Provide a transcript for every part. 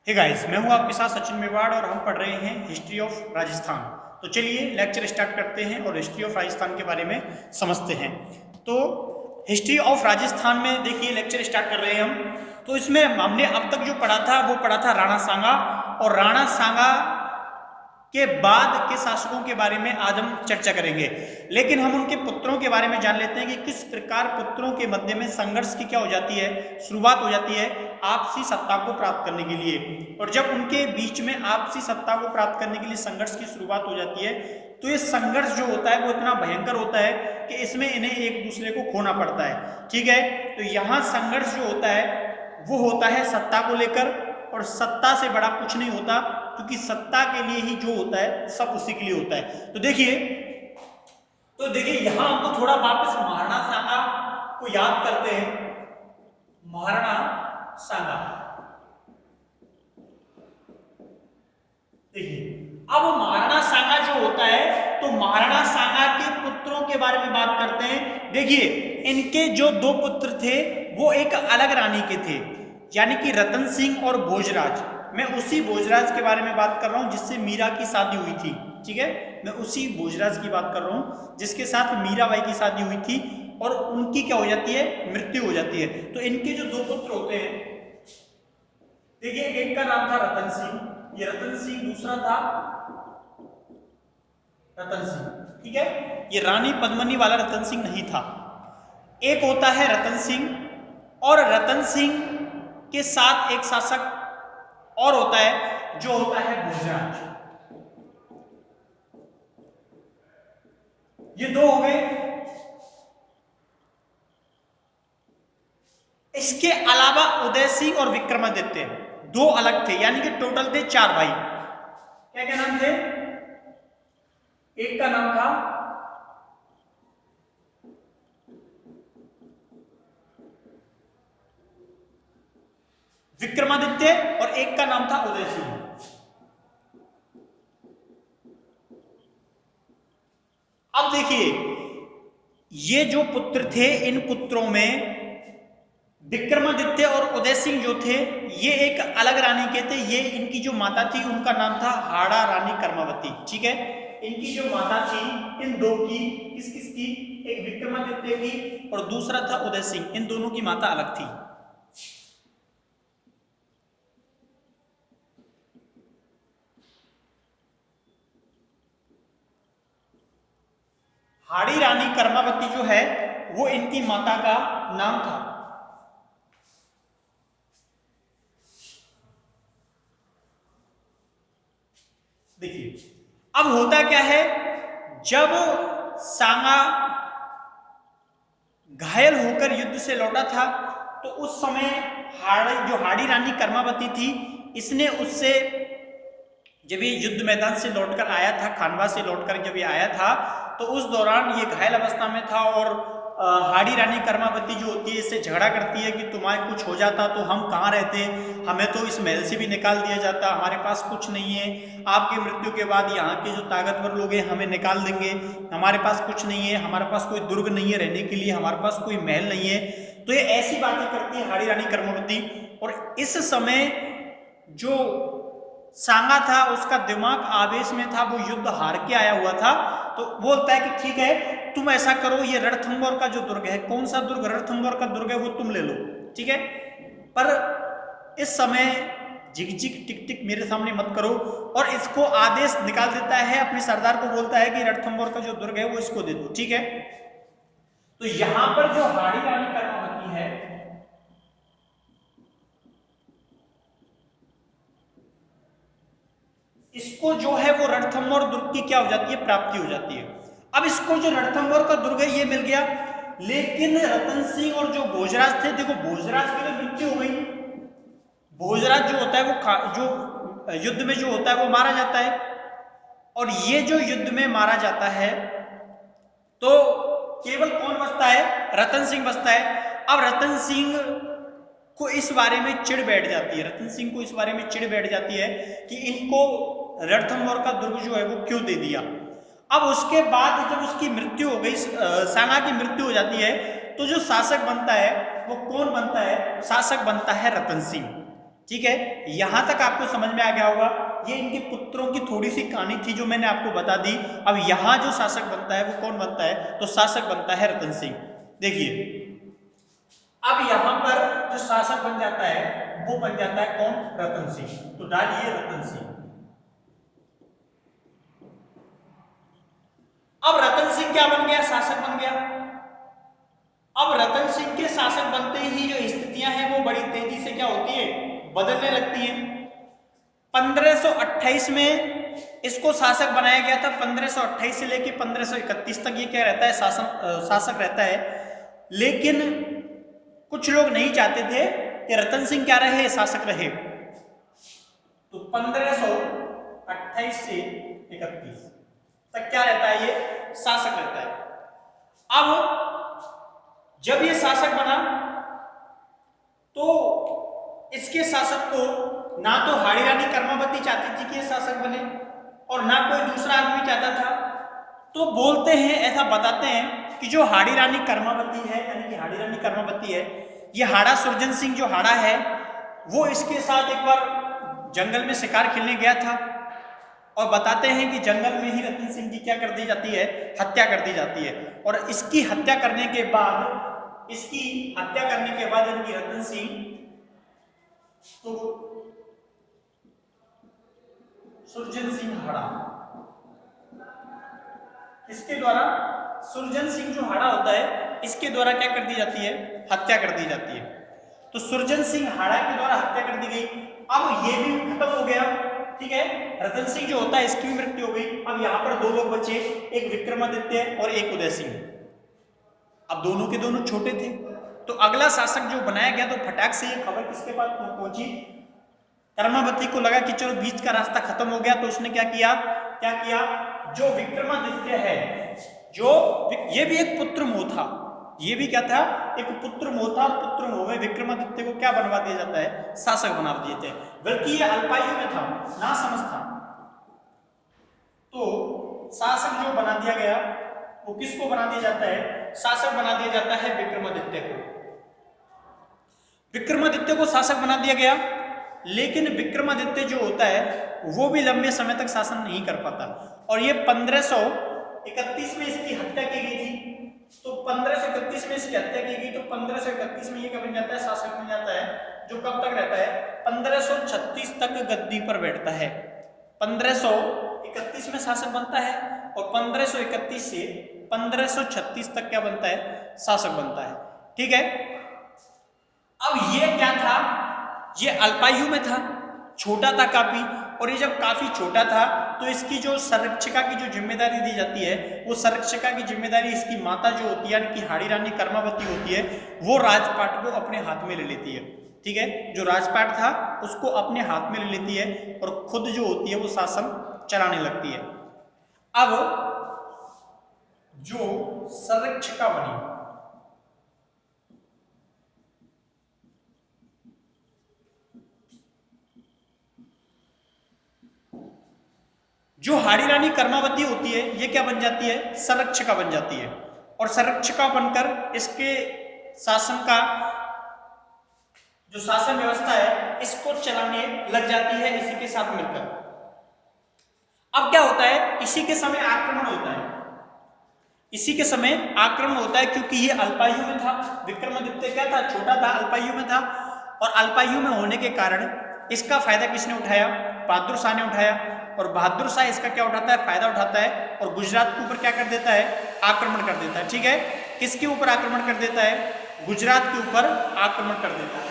Hey guys, मैं हूं आपके साथ सचिन मेवाड़ और हम पढ़ रहे हैं हिस्ट्री ऑफ राजस्थान। तो चलिए लेक्चर स्टार्ट करते हैं और हिस्ट्री ऑफ राजस्थान के बारे में समझते हैं। तो हिस्ट्री ऑफ राजस्थान में देखिए लेक्चर स्टार्ट कर रहे हैं हम। तो इसमें हमने अब तक जो पढ़ा था वो पढ़ा था राणा सांगा, और राणा सांगा के बाद के शासकों के बारे में आज हम चर्चा करेंगे। लेकिन हम उनके पुत्रों के बारे में जान लेते हैं कि किस प्रकार पुत्रों के मध्य में संघर्ष की क्या हो जाती है, शुरुआत हो जाती है आपसी सत्ता को प्राप्त करने के लिए। और जब उनके बीच में आपसी सत्ता को प्राप्त करने के लिए संघर्ष की शुरुआत हो जाती है तो ये संघर्ष जो होता है वो इतना भयंकर होता है कि इसमें इन्हें एक दूसरे को खोना पड़ता है। ठीक है, तो यहाँ संघर्ष जो होता है वो होता है सत्ता को लेकर, और सत्ता से बड़ा कुछ नहीं होता, क्योंकि सत्ता के लिए ही जो होता है सब उसी के लिए होता है। तो देखिए यहां हमको थोड़ा वापस महाराणा सांगा को याद करते हैं। महाराणा सांगा, देखिए अब महाराणा सांगा जो होता है तो महाराणा सांगा के पुत्रों के बारे में बात करते हैं। देखिए इनके जो दो पुत्र थे वो एक अलग रानी के थे, यानी कि रतन सिंह और भोजराज। मैं उसी भोजराज के बारे में बात कर रहा हूं जिससे मीरा की शादी हुई थी। ठीक है, मैं उसी भोजराज की बात कर रहा हूं जिसके साथ मीराबाई की शादी हुई थी और उनकी क्या हो जाती है, मृत्यु हो जाती है। तो इनके जो दो पुत्र होते हैं, देखिए एक का नाम था रतन सिंह, ये रतन सिंह, दूसरा था रतन सिंह। ठीक है, ये रानी पद्मिनी वाला रतन सिंह नहीं था। एक होता है रतन सिंह, और रतन सिंह के साथ एक शासक और होता है जो होता है भोजराज। ये दो हो गए। इसके अलावा उदय सिंह और विक्रमादित्य दो अलग थे, यानी कि टोटल थे चार भाई। क्या क्या नाम थे? एक का नाम था विक्रमादित्य और एक का नाम था उदय सिंह। अब देखिए ये जो पुत्र थे, इन पुत्रों में विक्रमादित्य और उदय सिंह जो थे ये एक अलग रानी के थे। ये इनकी जो माता थी उनका नाम था हाड़ा रानी कर्मावती। ठीक है, इनकी जो माता थी इन दो की, किस किस की, एक विक्रमादित्य की और दूसरा था उदय सिंह। इन दोनों की माता अलग थी। हाड़ी रानी कर्मावती जो है वो इनकी माता का नाम था। देखिए अब होता क्या है, जब सांगा घायल होकर युद्ध से लौटा था तो उस समय हाड़ी रानी कर्मावती थी, इसने उससे जब ये युद्ध मैदान से लौटकर आया था, खानवा से लौटकर जब ये आया था तो उस दौरान ये घायल अवस्था में था, और हाड़ी रानी कर्मावती जो होती है इससे झगड़ा करती है कि तुम्हारे कुछ हो जाता तो हम कहाँ रहते, हमें तो इस महल से भी निकाल दिया जाता, हमारे पास कुछ नहीं है, आपकी मृत्यु के बाद यहाँ के जो ताकतवर लोग हैं हमें निकाल देंगे, हमारे पास कुछ नहीं है, हमारे पास कोई दुर्ग नहीं है रहने के लिए, हमारे पास कोई महल नहीं है। तो ये ऐसी बातें करती है हाड़ी रानी कर्मावती। और इस समय जो सांगा था उसका दिमाग आवेश में था, वो युद्ध हार के आया हुआ था, तो बोलता है कि ठीक है तुम ऐसा करो, ये रणथंबोर का जो दुर्ग है, कौन सा दुर्ग, रणथंबोर का दुर्ग है, वो तुम ले लो। ठीक है, पर इस समय झिक झिक टिक टिक मेरे सामने मत करो, और इसको आदेश निकाल देता है, अपने सरदार को बोलता है कि रणथंबोर का जो दुर्ग है वो इसको दे दो। ठीक है, तो यहां पर जो हाड़ी रानी कर्मावती है इसको जो है वो रणथंबोर दुर्ग की क्या हो जाती है, प्राप्ति हो जाती है। अब इसको जो रणथंबोर का दुर्ग है ये मिल गया, लेकिन रतन सिंह और जो भोजराज थे, देखो भोजराज की तो मृत्यु हो गई, भोजराज जो होता है वो जो युद्ध में जो होता है वो मारा जाता है, और ये जो युद्ध में मारा जाता है तो केवल कौन बचता है, रतन सिंह बचता है। अब रतन सिंह को इस बारे में चिढ़ बैठ जाती है, रतन सिंह को इस बारे में चिढ़ बैठ जाती है कि इनको रणथंबोर का दुर्ग जो है वो क्यों दे दिया। अब उसके बाद जब उसकी मृत्यु हो गई, सांगा की मृत्यु हो जाती है, तो जो शासक बनता है वो कौन बनता है, शासक बनता है रतन सिंह। ठीक है, यहां तक आपको समझ में आ गया होगा। ये इनके पुत्रों की थोड़ी सी कहानी थी जो मैंने आपको बता दी। अब यहां जो शासक बनता है वो कौन बनता है, तो शासक बनता है रतन सिंह। देखिए अब यहां पर जो शासक बन जाता है वो बन जाता है कौन, रतन सिंह। तो डालिए रतन सिंह। अब रतन सिंह क्या बन गया, शासक बन गया। अब रतन सिंह के शासक बनते ही जो स्थितियां हैं वो बड़ी तेजी से क्या होती है, बदलने लगती है। 1528 में इसको शासक बनाया गया था। 1528 से लेकर 1531 तक ये क्या रहता है, शासक रहता है। लेकिन कुछ लोग नहीं चाहते थे कि रतन सिंह क्या रहे, शासक रहे। तो 1528 से 31 तक क्या रहता है, ये शासक रहता है। अब जब ये शासक बना तो इसके शासक को ना तो हाड़ी रानी कर्मावती चाहती थी कि ये शासक बने और ना कोई दूसरा आदमी चाहता था। तो बोलते हैं, ऐसा बताते हैं कि जो हाड़ी रानी कर्मावती है, यानी कि हाड़ी रानी कर्मावती है, ये हाड़ा सुरजन सिंह जो हाड़ा है वो इसके साथ एक बार जंगल में शिकार खेलने गया था। और बताते हैं कि जंगल में ही रतन सिंह की क्या कर दी जाती है, हत्या कर दी जाती है। और इसकी हत्या करने के बाद इनकी रतन सिंह तो सुरजन सिंह हाड़ा, इसके द्वारा सुरजन सिंह जो हाड़ा होता है इसके द्वारा क्या कर दी जाती है, हत्या कर दी जाती है। तो सुरजन सिंह हाड़ा के द्वारा हत्या कर दी गई। अब ये भी खत्म हो गया, ठीक है। रतन सिंह जो होता है इसकी भी मृत्यु हो गई। अब यहां पर दो लोग बचे, एक विक्रमादित्य और एक उदय सिंह। अब दोनों के दोनों छोटे थे। तो अगला शासक जो बनाया गया तो फटाक से ये खबर किसके पास पहुंची, कर्मावती को लगा कि चलो बीच का रास्ता खत्म हो गया। तो उसने क्या किया, जो विक्रमादित्य है, ये भी एक पुत्र मोह था, ये भी क्या था, एक पुत्र मोह था। पुत्र मोह में विक्रमादित्य को क्या बनवा दिया जाता है, शासक बना दिए थे। बल्कि ये अल्पायु में था, ना समझ था। तो शासक जो बना दिया गया वो किसको बना दिया जाता है, शासक बना दिया जाता है विक्रमादित्य को। विक्रमादित्य को शासक बना दिया गया। लेकिन विक्रमादित्य जो होता है वो भी लंबे समय तक शासन नहीं कर पाता। और ये 1531 में इसकी हत्या की गई थी। तो 1531 में इसकी हत्या की गई, तो 1531 में ये क्या बन जाता है, शासक बन जाता है। जो कब तक रहता है, 1536 तक गद्दी पर बैठता है। 1531 में शासक बनता है और 1531 से 1536 तक क्या बनता है, शासक बनता है, ठीक है। अब ये क्या था, ये अल्पायु में था, छोटा था काफी। और ये जब काफी छोटा था तो इसकी जो संरक्षिका की जो जिम्मेदारी दी जाती है, वो संरक्षिका की जिम्मेदारी इसकी माता जो होती है, कि हाड़ी रानी कर्मावती होती है, वो राजपाट को अपने हाथ में ले लेती है, ठीक है। जो राजपाट था उसको अपने हाथ में ले लेती है और खुद जो होती है वो शासन चलाने लगती है। अब जो संरक्षिका बनी, जो हाड़ी रानी कर्मावती होती है, ये क्या बन जाती है, संरक्षिका बन जाती है। और संरक्षिका बनकर इसके शासन का जो शासन व्यवस्था है इसको चलाने लग जाती है इसी के साथ मिलकर। अब क्या होता है, इसी के समय आक्रमण होता है, क्योंकि ये अल्पायु में था। विक्रमादित्य क्या था, छोटा था, अल्पायु में था। और अल्पायु में होने के कारण इसका फायदा किसने उठाया, बहादुर शाह ने उठाया। और बहादुर शाह इसका क्या उठाता है, फायदा उठाता है और गुजरात के ऊपर क्या कर देता है, आक्रमण कर देता है, ठीक है। किसके ऊपर आक्रमण कर देता है, गुजरात के ऊपर आक्रमण कर देता है।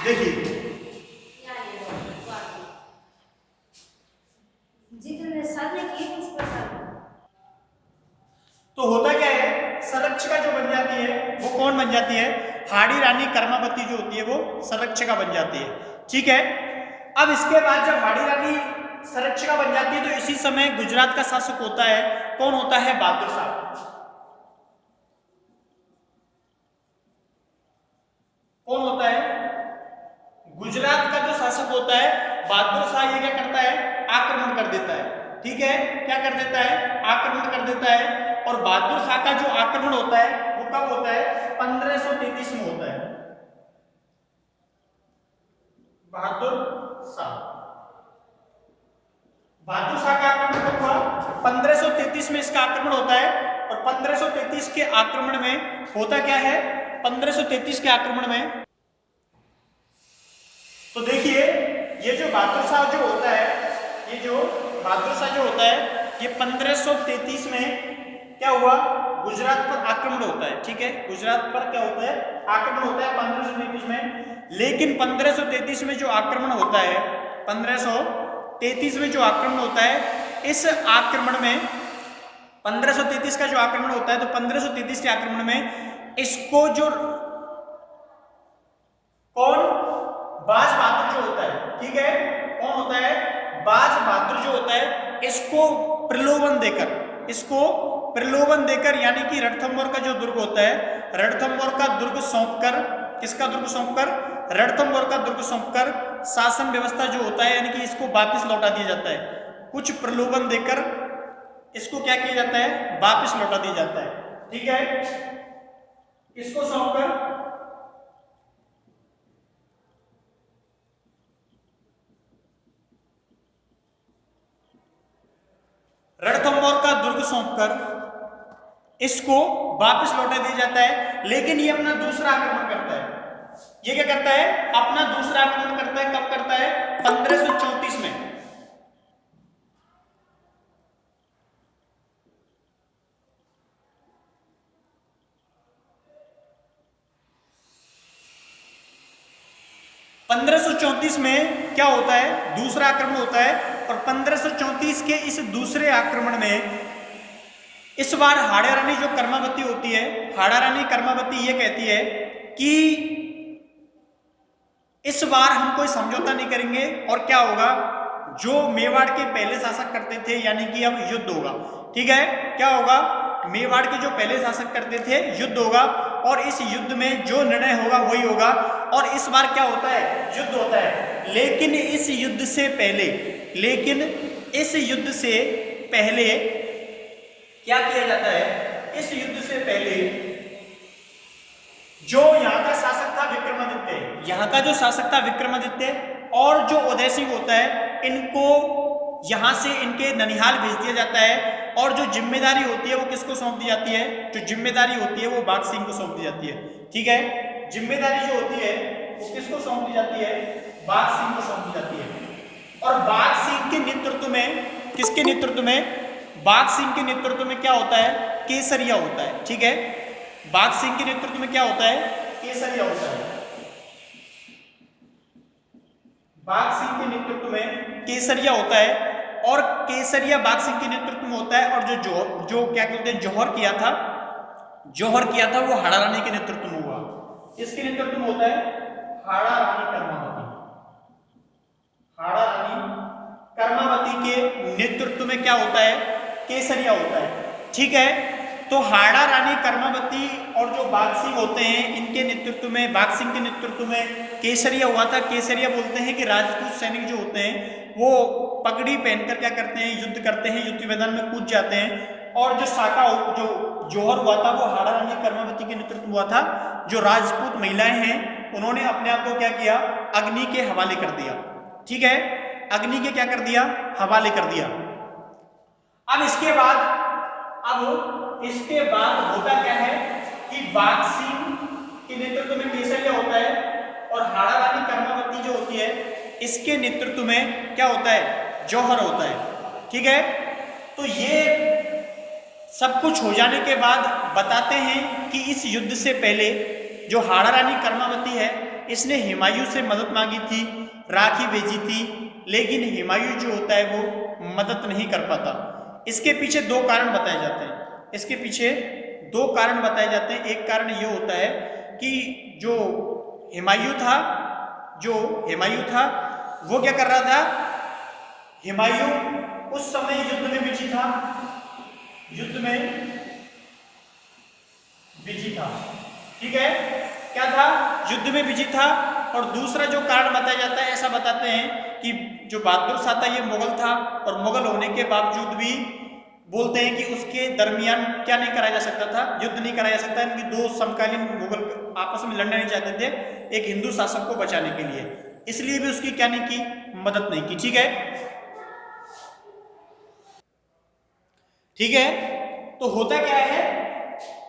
देखिए तो होता क्या है, संरक्षिका जो बन जाती है वो कौन बन जाती है, हाड़ी रानी कर्मावती जो होती है वो संरक्षिका बन जाती है, ठीक है। अब इसके बाद जब हाड़ी रानी संरक्षिका बन जाती है तो इसी समय गुजरात का शासक होता है, कौन होता है, बहादुर शाह। कौन होता है, गुजरात का जो शासक होता है बहादुर शाह, ये क्या करता है, आक्रमण कर देता है। ठीक है, क्या कर देता है, आक्रमण कर देता है। और बहादुर शाह का जो आक्रमण होता है वो कब होता है, 1533 में होता है। बहादुर शाह, बहादुर शाह का आक्रमण कब हुआ, 1533 में इसका आक्रमण होता है। और 1533 के आक्रमण में होता क्या है, 1533 के आक्रमण में तो देखिए ये जो बहादुर शाह जो होता है, ये जो बहादुर शाह जो होता है, ये 1533 में क्या हुआ, गुजरात पर आक्रमण होता है। ठीक है, गुजरात पर क्या होता है, आक्रमण होता है 1533 में। लेकिन 1533 में जो आक्रमण होता है, 1533 में जो आक्रमण होता है, इस आक्रमण में 1533 का जो आक्रमण होता है, तो 1533 के आक्रमण में इसको जो कौन, बाज बहादुर जो होता है, ठीक है, कौन होता है, बाज बहादुर जो होता है, इसको प्रलोभन देकर, इसको प्रलोभन देकर, यानी कि रणथंभौर का जो दुर्ग होता है, रणथंभौर का दुर्ग सौंपकर, किसका दुर्ग सौंपकर, रणथंभौर का दुर्ग सौंपकर शासन व्यवस्था जो होता है, यानी कि इसको वापस लौटा दिया जाता है। कुछ प्रलोभन देकर इसको क्या किया जाता है, वापस लौटा दिया जाता है। ठीक है, इसको सौंपकर रणथंभौर का दुर्ग सौंपकर इसको वापस लौटा दिया जाता है। लेकिन ये अपना दूसरा आक्रमण करता है। ये क्या करता है, अपना दूसरा आक्रमण करता है। कब करता है, 1534 में। में क्या होता है, दूसरा आक्रमण होता है। और 1534 के इस दूसरे आक्रमण में इस बार हाड़ा रानी जो कर्मावती होती है, हाड़ा रानी कर्मावती ये कहती है कि इस बार हम कोई समझौता नहीं करेंगे, और क्या होगा, जो मेवाड़ के पहले शासक करते थे, यानी कि अब युद्ध होगा। ठीक है, क्या होगा, मेवाड़ के जो पहले शासक करते थे, युद्ध होगा, और इस युद्ध में जो निर्णय होगा वही होगा। और इस बार क्या होता है, युद्ध होता है। लेकिन इस युद्ध से पहले, लेकिन इस युद्ध से पहले क्या किया जाता है, इस युद्ध से पहले जो यहाँ का शासक था विक्रमादित्य, यहाँ का जो शासक था विक्रमादित्य, और जो उदय सिंह होता है, इनको यहाँ से इनके ननिहाल भेज दिया जाता है। और जो जिम्मेदारी होती है वो किसको सौंप दी जाती है, जो जिम्मेदारी होती है वो बाघ सिंह को सौंप दी जाती है। ठीक है, जिम्मेदारी जो होती है वो किसको सौंप दी जाती है, बाघ सिंह को सौंप दी जाती है। और बाघ सिंह के नेतृत्व में, किसके नेतृत्व में, बाघ सिंह के नेतृत्व में क्या होता है, केसरिया होता है। ठीक है, बाघ सिंह के नेतृत्व में क्या होता है, केसरिया होता है। बाघ सिंह के नेतृत्व में केसरिया होता है, और केसरिया बाघ सिंह के नेतृत्व में होता है। और जो क्या कहते हैं, जौहर किया था, जौहर किया था वो हाड़ा रानी के नेतृत्व में हुआ। इसके नेतृत्व में होता है हाड़ा रानी कर्मावती। हाड़ा रानी कर्मावती के नेतृत्व में क्या होता है, केसरिया होता है। ठीक है, तो हाड़ा रानी कर्मावती और जो बाघ सिंह होते हैं, इनके नेतृत्व में, बाघ सिंह के नेतृत्व में केसरिया हुआ था। केसरिया बोलते हैं कि राजपूत सैनिक जो होते हैं वो पगड़ी पहनकर क्या करते हैं, युद्ध करते हैं, युद्ध मैदान में कूद जाते हैं। और जो साका, जो जौहर हुआ था वो हाड़ा रानी कर्मावती के नेतृत्व हुआ था। जो राजपूत महिलाएं हैं उन्होंने अपने आप को क्या किया, अग्नि के हवाले कर दिया। ठीक है, अग्नि के क्या कर दिया, हवाले कर दिया। अब इसके बाद होता क्या है कि बाघ सिंह के नेतृत्व में केसरिया होता है, और हाड़ा रानी कर्मावती जो होती है इसके नेतृत्व में क्या होता है, जौहर होता है। ठीक है, तो ये सब कुछ हो जाने के बाद बताते हैं कि इस युद्ध से पहले जो हाड़ा रानी कर्मावती है, इसने हुमायूं से मदद मांगी थी, राखी भेजी थी, लेकिन हुमायूं जो होता है वो मदद नहीं कर पाता। इसके पीछे दो कारण बताए जाते हैं। इसके पीछे दो कारण बताए जाते हैं। एक कारण ये होता है कि जो हुमायूं था वो क्या कर रहा था, हुमायूं उस समय युद्ध में बिजी था, ठीक है, क्या था, युद्ध में बिजी था। और दूसरा जो कारण बताया जाता है, ऐसा बताते हैं कि जो बहादुर शाह था ये मुगल था, और मुगल होने के बावजूद भी बोलते हैं कि उसके दरमियान क्या नहीं कराया जा सकता था, युद्ध नहीं कराया जा सकता। इनकी दो समकालीन मुगल आपस में लड़ना नहीं चाहते थे एक हिंदू शासक को बचाने के लिए, इसलिए भी उसकी क्या नहीं की, मदद नहीं की। ठीक है, ठीक है। तो होता क्या है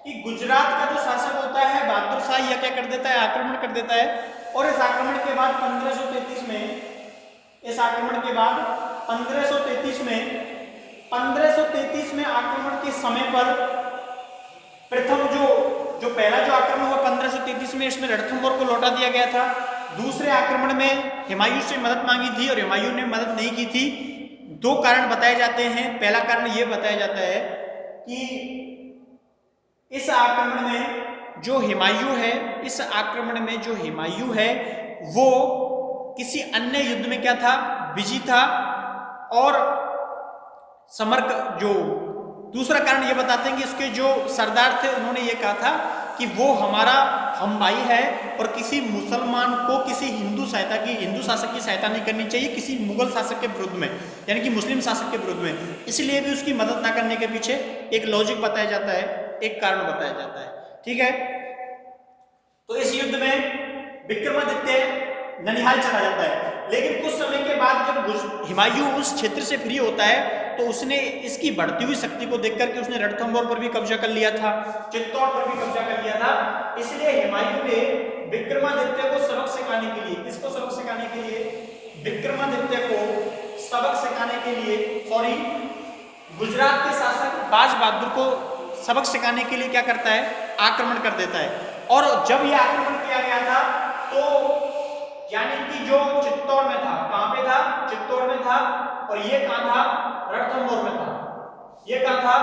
कि गुजरात का जो शासक होता है बहादुर शाह, यह क्या कर देता है, आक्रमण कर देता है। और इस आक्रमण के बाद 1533 में, इस आक्रमण के बाद 1533 में आक्रमण के समय पर प्रथम जो पहला जो आक्रमण हुआ 1533 में, इसमें रणथंभौर को लौटा दिया गया था। दूसरे आक्रमण में हुमायूं से मदद मांगी थी और हुमायूं ने मदद नहीं की थी। दो कारण बताए जाते हैं। पहला कारण यह बताया जाता है कि इस आक्रमण में जो हुमायूं है, इस आक्रमण में जो हुमायूं है वो किसी अन्य युद्ध में क्या था, बिजी था। और समर्क जो दूसरा कारण ये बताते हैं कि इसके जो सरदार थे उन्होंने ये कहा था कि वो हमारा हम भाई है और किसी मुसलमान को किसी हिंदू शासक की सहायता नहीं करनी चाहिए किसी मुगल शासक के विरुद्ध में, यानी कि मुस्लिम शासक के विरुद्ध में। इसलिए भी उसकी मदद ना करने के पीछे एक लॉजिक बताया जाता है, एक कारण बताया जाता है। ठीक है, तो इस युद्ध में विक्रमादित्य ननिहाल चला जाता है, लेकिन कुछ समय के बाद जब हुमायूं उस क्षेत्र से फ्री होता है तो उसने इसकी बढ़ती हुई शक्ति को देख करके उसने रणथंभौर पर भी कब्जा कर लिया था, चित्तौड़ पर भी कब्जा कर लिया था। इसलिए हुमायूं ने विक्रमादित्य को सबक सिखाने के लिए, किसको सबक सिखाने के लिए, विक्रमादित्य को सबक सिखाने के लिए, सॉरी गुजरात के शासक बाज बहादुर को सबक सिखाने के लिए क्या करता है, आक्रमण कर देता है। और जब यह आक्रमण किया गया था तो यानी कि जो चित्तौड़ में था, कहां पे था, चित्तौड़ में था, और ये कहां था, रणथंभौर में था। ये कहां था,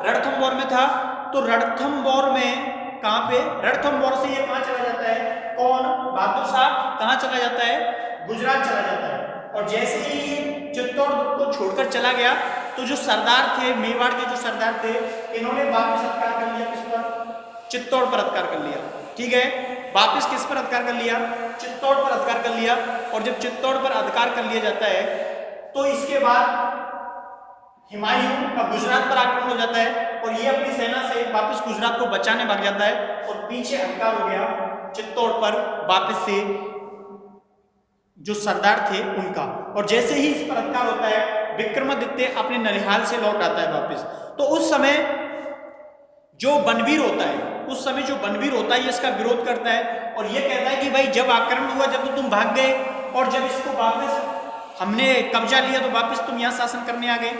रणथंभौर में था। तो रणथंभौर में कहां पे, रणथंभौर से ये कहां चला जाता है, कौन, बहादुर शाह कहां चला जाता है, गुजरात चला जाता है। और जैसे ही ये चित्तौड़ को छोड़कर चला गया तो जो सरदार थे, मेवाड़ के जो सरदार थे, इन्होंने वापस अधिकार कर लिया, किस पर, चित्तौड़ पर अधिकार कर लिया। ठीक है, वापस किस पर अधिकार कर लिया, चित्तौड़ पर अधिकार कर लिया। और जब चित्तौड़ पर अधिकार कर लिया जाता है तो इसके बाद हुमायूं का गुजरात पर आक्रमण हो जाता है और ये अपनी सेना से वापस गुजरात को बचाने भाग जाता है और पीछे अधिकार हो गया चित्तौड़ पर वापस से जो सरदार थे उनका। और जैसे ही इस पर अधिकार होता है विक्रमादित्य अपने ननिहाल से लौट आता है वापस। तो उस समय जो बनवीर होता है, उस समय जो बनवीर होता है इसका विरोध करता है और ये कहता है कि भाई जब आक्रमण हुआ, जब तो तुम भाग गए, और जब इसको वापस हमने कब्जा लिया तो वापस तुम यहाँ शासन करने आ गए।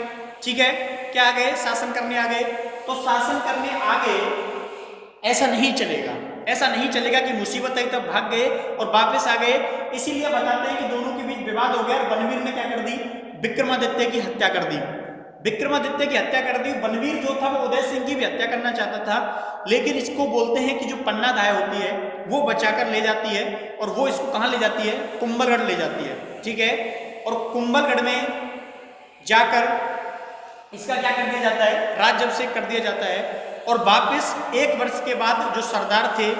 ठीक है, क्या आ गए, शासन करने आ गए। तो शासन करने आ गए, ऐसा नहीं चलेगा, ऐसा नहीं चलेगा कि मुसीबत आई तब भाग गए और वापस आ गए। इसीलिए बताते हैं कि दोनों के बीच विवाद हो गया और बनवीर ने क्या कर दी, विक्रमादित्य की हत्या कर दी, विक्रमादित्य की हत्या कर दी। बनवीर जो था वो उदय सिंह की भी हत्या करना चाहता था, लेकिन इसको बोलते हैं कि जो पन्ना दाय होती है वो बचाकर ले जाती है और वो इसको कहाँ ले जाती है, कुंभलगढ़ ले जाती है। ठीक है, और कुंभलगढ़ में जाकर इसका क्या कर दिया जाता है, राज्याभिषेक कर दिया जाता है। और वापस 1 वर्ष के बाद जो सरदार थे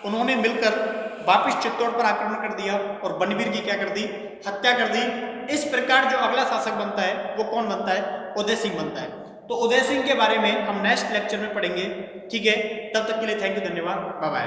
उन्होंने मिलकर वापस चित्तौड़ पर आक्रमण कर दिया और बनवीर की क्या कर दी, हत्या कर दी। इस प्रकार जो अगला शासक बनता है वो कौन बनता है, उदय सिंह बनता है। तो उदय सिंह के बारे में हम नेक्स्ट लेक्चर में पढ़ेंगे। ठीक है, तब तक के लिए थैंक यू, धन्यवाद, बाय बाय।